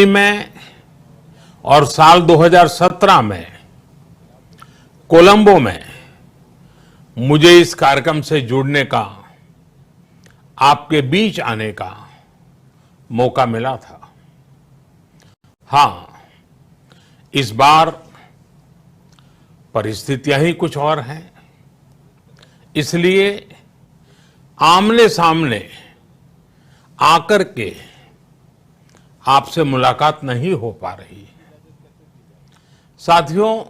में और साल 2017 में कोलंबो में मुझे इस कार्यक्रम से जुड़ने का, आपके बीच आने का मौका मिला था। हाँ, इस बार परिस्थितियां ही कुछ और हैं, इसलिए आमने सामने आकर के आपसे मुलाकात नहीं हो पा रही। साथियों,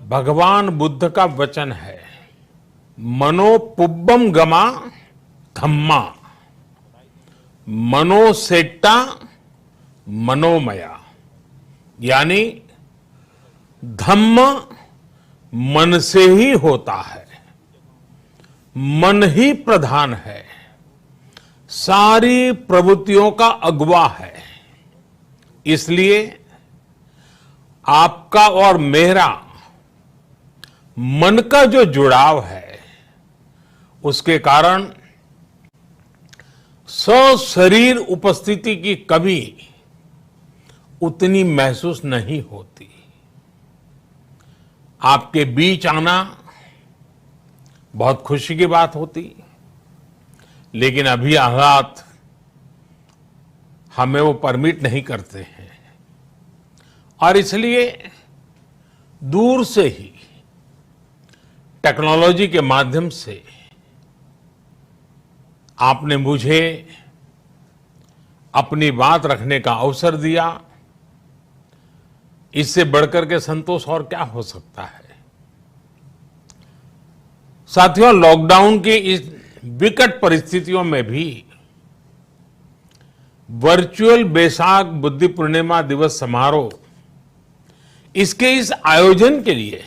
भगवान बुद्ध का वचन है, मनो पुब्बम गमा धम्मा, मनो सेट्टा मनोमया, यानी धम्म मन से ही होता है, मन ही प्रधान है, सारी प्रवृत्तियों का अगुवा है। इसलिए आपका और मेरा मन का जो जुड़ाव है, उसके कारण सशरीर उपस्थिति की कभी उतनी महसूस नहीं होती। आपके बीच आना बहुत खुशी की बात होती, लेकिन अभी हालात हमें वो परमिट नहीं करते हैं और इसलिए दूर से ही टेक्नोलॉजी के माध्यम से आपने मुझे अपनी बात रखने का अवसर दिया। इससे बढ़कर के संतोष और क्या हो सकता है। साथियों, लॉकडाउन की इस विकट परिस्थितियों में भी वर्चुअल बैसाख बुद्धि पूर्णिमा दिवस समारोह, इसके इस आयोजन के लिए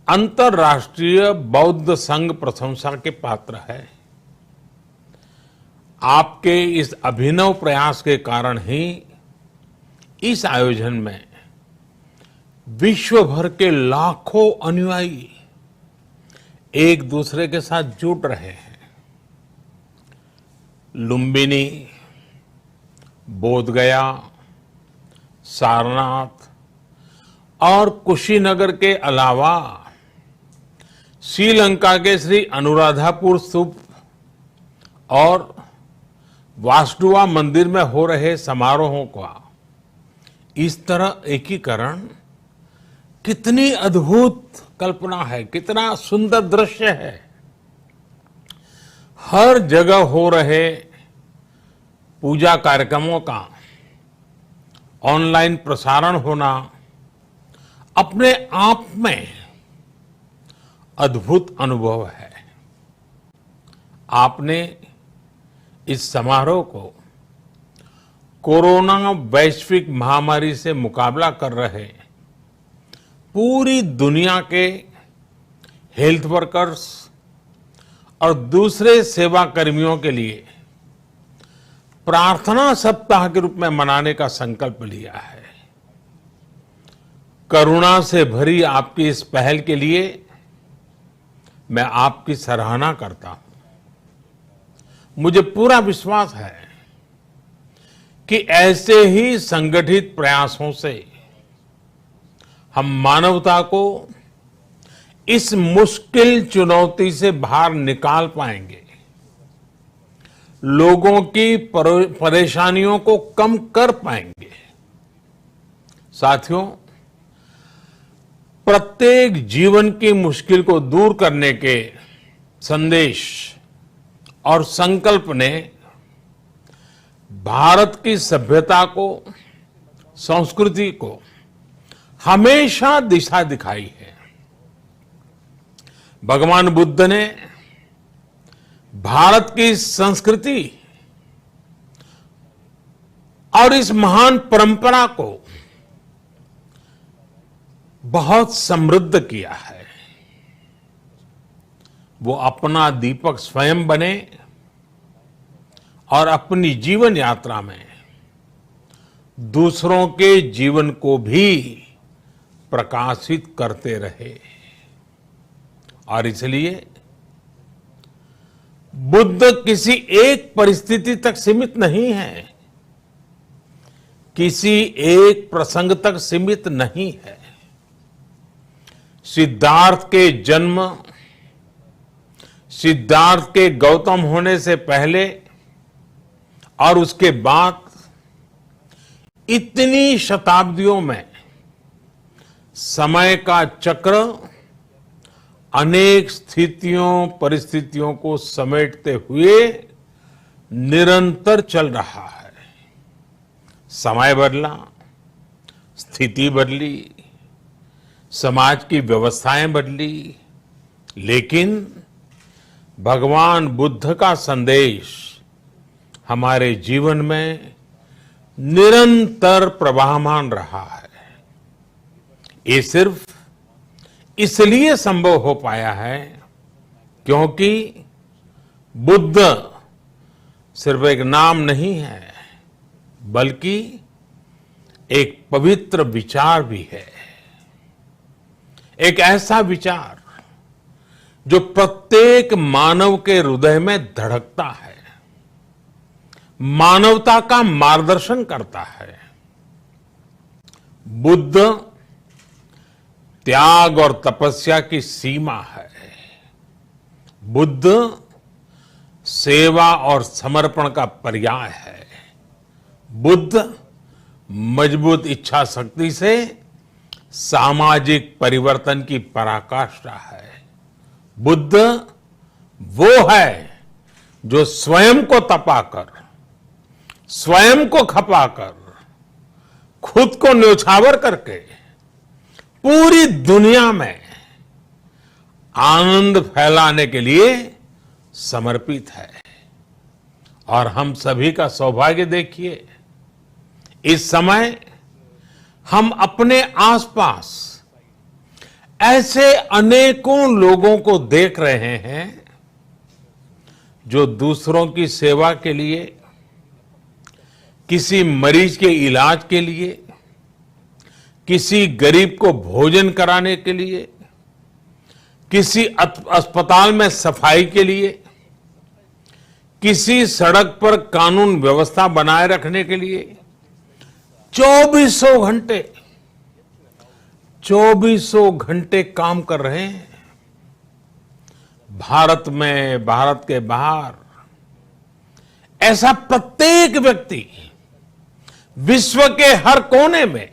अंतर्राष्ट्रीय बौद्ध संघ प्रशंसा के पात्र है। आपके इस अभिनव प्रयास के कारण ही इस आयोजन में विश्व भर के लाखों अनुयायी एक दूसरे के साथ जुड़ रहे हैं। लुम्बिनी, बोधगया, सारनाथ और कुशीनगर के अलावा श्रीलंका के श्री अनुराधापुर स्तूप और वासुदेवा मंदिर में हो रहे समारोहों का इस तरह एकीकरण कितनी अद्भुत कल्पना है, कितना सुंदर दृश्य है। हर जगह हो रहे पूजा कार्यक्रमों का ऑनलाइन प्रसारण होना अपने आप में अद्भुत अनुभव है। आपने इस समारोह को कोरोना वैश्विक महामारी से मुकाबला कर रहे पूरी दुनिया के हेल्थ वर्कर्स और दूसरे सेवा कर्मियों के लिए प्रार्थना सप्ताह के रूप में मनाने का संकल्प लिया है। करुणा से भरी आपकी इस पहल के लिए मैं आपकी सराहना करता हूं। मुझे पूरा विश्वास है कि ऐसे ही संगठित प्रयासों से हम मानवता को इस मुश्किल चुनौती से बाहर निकाल पाएंगे, लोगों की परेशानियों को कम कर पाएंगे। साथियों, प्रत्येक जीवन की मुश्किल को दूर करने के संदेश और संकल्प ने भारत की सभ्यता को, संस्कृति को हमेशा दिशा दिखाई है। भगवान बुद्ध ने भारत की संस्कृति और इस महान परंपरा को बहुत समृद्ध किया है। वो अपना दीपक स्वयं बने और अपनी जीवन यात्रा में दूसरों के जीवन को भी प्रकाशित करते रहे। और इसलिए बुद्ध किसी एक परिस्थिति तक सीमित नहीं है, किसी एक प्रसंग तक सीमित नहीं है। सिद्धार्थ के जन्म, सिद्धार्थ के गौतम होने से पहले और उसके बाद इतनी शताब्दियों में समय का चक्र अनेक स्थितियों परिस्थितियों को समेटते हुए निरंतर चल रहा है। समय बदला, स्थिति बदली, समाज की व्यवस्थाएं बदली, लेकिन भगवान बुद्ध का संदेश हमारे जीवन में निरंतर प्रवाहमान रहा है। ये सिर्फ इसलिए संभव हो पाया है क्योंकि बुद्ध सिर्फ एक नाम नहीं है, बल्कि एक पवित्र विचार भी है। एक ऐसा विचार जो प्रत्येक मानव के हृदय में धड़कता है, मानवता का मार्गदर्शन करता है। बुद्ध त्याग और तपस्या की सीमा है। बुद्ध सेवा और समर्पण का पर्याय है। बुद्ध मजबूत इच्छा शक्ति से सामाजिक परिवर्तन की पराकाष्ठा है। बुद्ध वो है जो स्वयं को तपाकर, स्वयं को खपाकर, खुद को न्योछावर करके पूरी दुनिया में आनंद फैलाने के लिए समर्पित है। और हम सभी का सौभाग्य देखिए, इस समय हम अपने आसपास ऐसे अनेकों लोगों को देख रहे हैं जो दूसरों की सेवा के लिए, किसी मरीज के इलाज के लिए, किसी गरीब को भोजन कराने के लिए, किसी अस्पताल में सफाई के लिए, किसी सड़क पर कानून व्यवस्था बनाए रखने के लिए चौबीसों घंटे काम कर रहे हैं। भारत में, भारत के बाहर ऐसा प्रत्येक व्यक्ति, विश्व के हर कोने में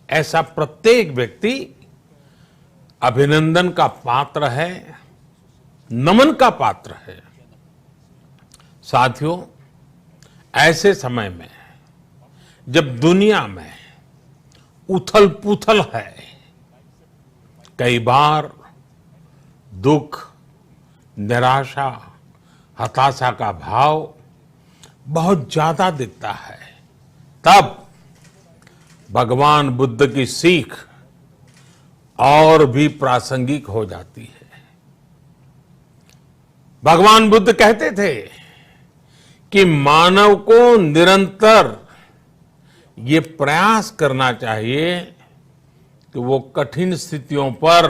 ऐसा प्रत्येक व्यक्ति अभिनंदन का पात्र है, नमन का पात्र है। साथियों, ऐसे समय में जब दुनिया में उथल पुथल है, कई बार दुख, निराशा, हताशा का भाव बहुत ज्यादा दिखता है, तब भगवान बुद्ध की सीख और भी प्रासंगिक हो जाती है। भगवान बुद्ध कहते थे कि मानव को निरंतर ये प्रयास करना चाहिए कि वो कठिन स्थितियों पर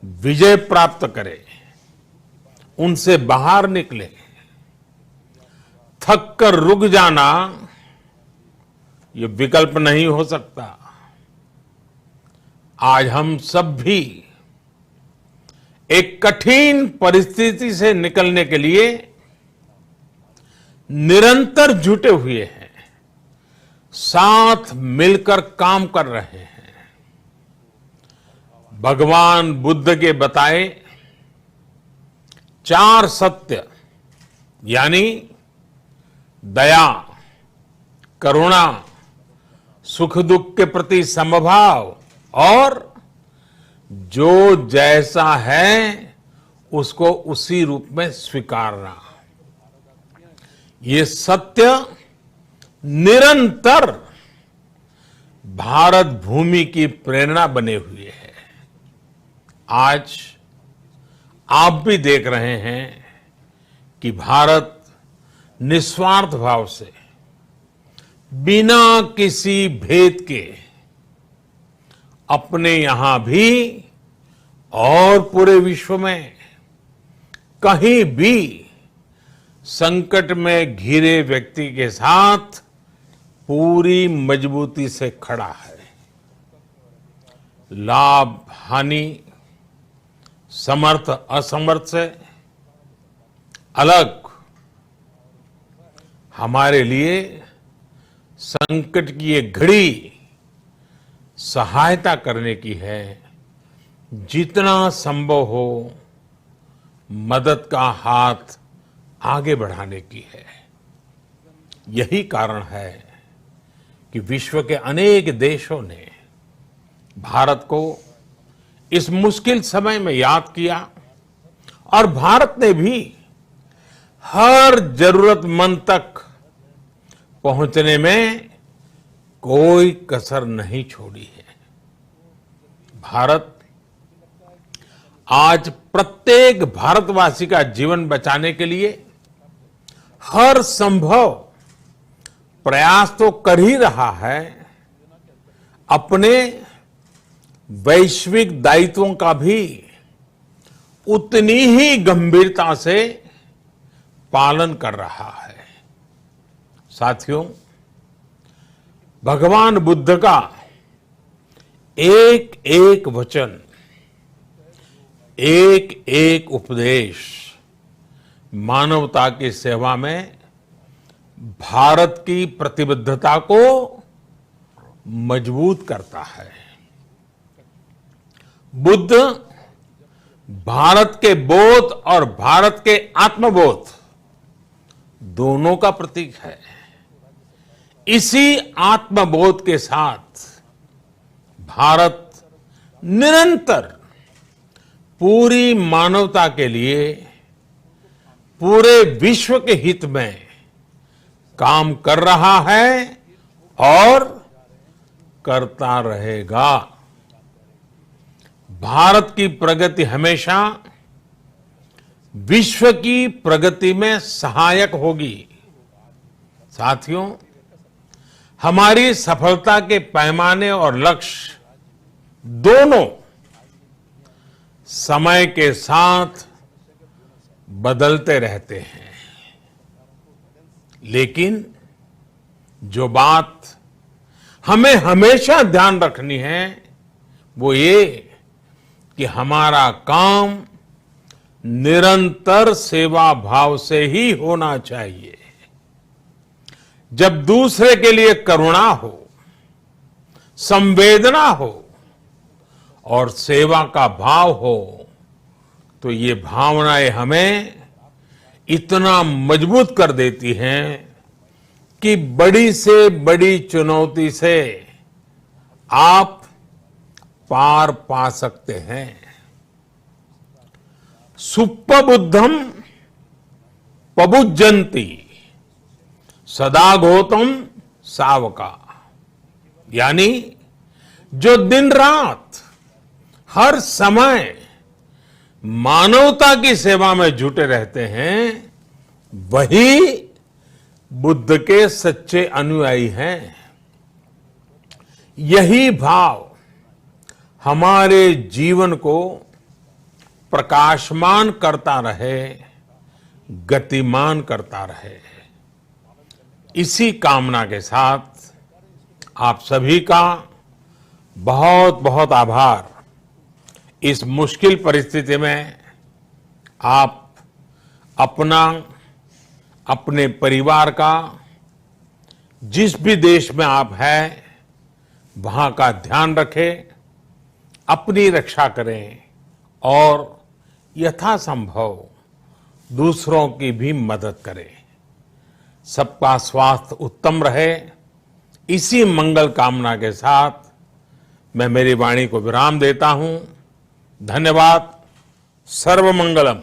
विजय प्राप्त करे, उनसे बाहर निकले। थक कर रुक जाना ये विकल्प नहीं हो सकता। आज हम सब भी एक कठिन परिस्थिति से निकलने के लिए निरंतर जुटे हुए हैं, साथ मिलकर काम कर रहे हैं। भगवान बुद्ध के बताए 4 सत्य यानी दया, करुणा, सुख दुख के प्रति समभाव और जो जैसा है उसको उसी रूप में स्वीकारना, ये सत्य निरंतर भारत भूमि की प्रेरणा बने हुए है। आज आप भी देख रहे हैं कि भारत निस्वार्थ भाव से, बिना किसी भेद के अपने यहां भी और पूरे विश्व में कहीं भी संकट में घिरे व्यक्ति के साथ पूरी मजबूती से खड़ा है। लाभ हानि, समर्थ असमर्थ से अलग हमारे लिए संकट की ये घड़ी सहायता करने की है। जितना संभव हो मदद का हाथ आगे बढ़ाने की है। यही कारण है कि विश्व के अनेक देशों ने भारत को इस मुश्किल समय में याद किया और भारत ने भी हर जरूरतमंद तक पहुंचने में कोई कसर नहीं छोड़ी है। भारत आज प्रत्येक भारतवासी का जीवन बचाने के लिए हर संभव प्रयास तो कर ही रहा है, अपने वैश्विक दायित्वों का भी उतनी ही गंभीरता से पालन कर रहा है। साथियों, भगवान बुद्ध का एक एक वचन, एक एक उपदेश मानवता की सेवा में भारत की प्रतिबद्धता को मजबूत करता है। बुद्ध भारत के बोध और भारत के आत्मबोध दोनों का प्रतीक है। इसी आत्मबोध के साथ भारत निरंतर पूरी मानवता के लिए, पूरे विश्व के हित में काम कर रहा है और करता रहेगा। भारत की प्रगति हमेशा विश्व की प्रगति में सहायक होगी। साथियों, हमारी सफलता के पैमाने और लक्ष्य दोनों समय के साथ बदलते रहते हैं, लेकिन जो बात हमें हमेशा ध्यान रखनी है वो ये कि हमारा काम निरंतर सेवा भाव से ही होना चाहिए। जब दूसरे के लिए करुणा हो, संवेदना हो और सेवा का भाव हो, तो ये भावनाएं हमें इतना मजबूत कर देती हैं कि बड़ी से बड़ी चुनौती से आप पार पा सकते हैं। सुप्पबुद्धम पबुज्जन्ति सदा गौतम सावका, यानी जो दिन रात हर समय मानवता की सेवा में जुटे रहते हैं वही बुद्ध के सच्चे अनुयायी हैं। यही भाव हमारे जीवन को प्रकाशमान करता रहे, गतिमान करता रहे। इसी कामना के साथ आप सभी का बहुत बहुत आभार। इस मुश्किल परिस्थिति में आप अपना, अपने परिवार का, जिस भी देश में आप हैं वहां का ध्यान रखें, अपनी रक्षा करें और यथासंभव दूसरों की भी मदद करें। सबका स्वास्थ्य उत्तम रहे, इसी मंगल कामना के साथ मैं मेरी वाणी को विराम देता हूं। धन्यवाद। सर्वमंगलम।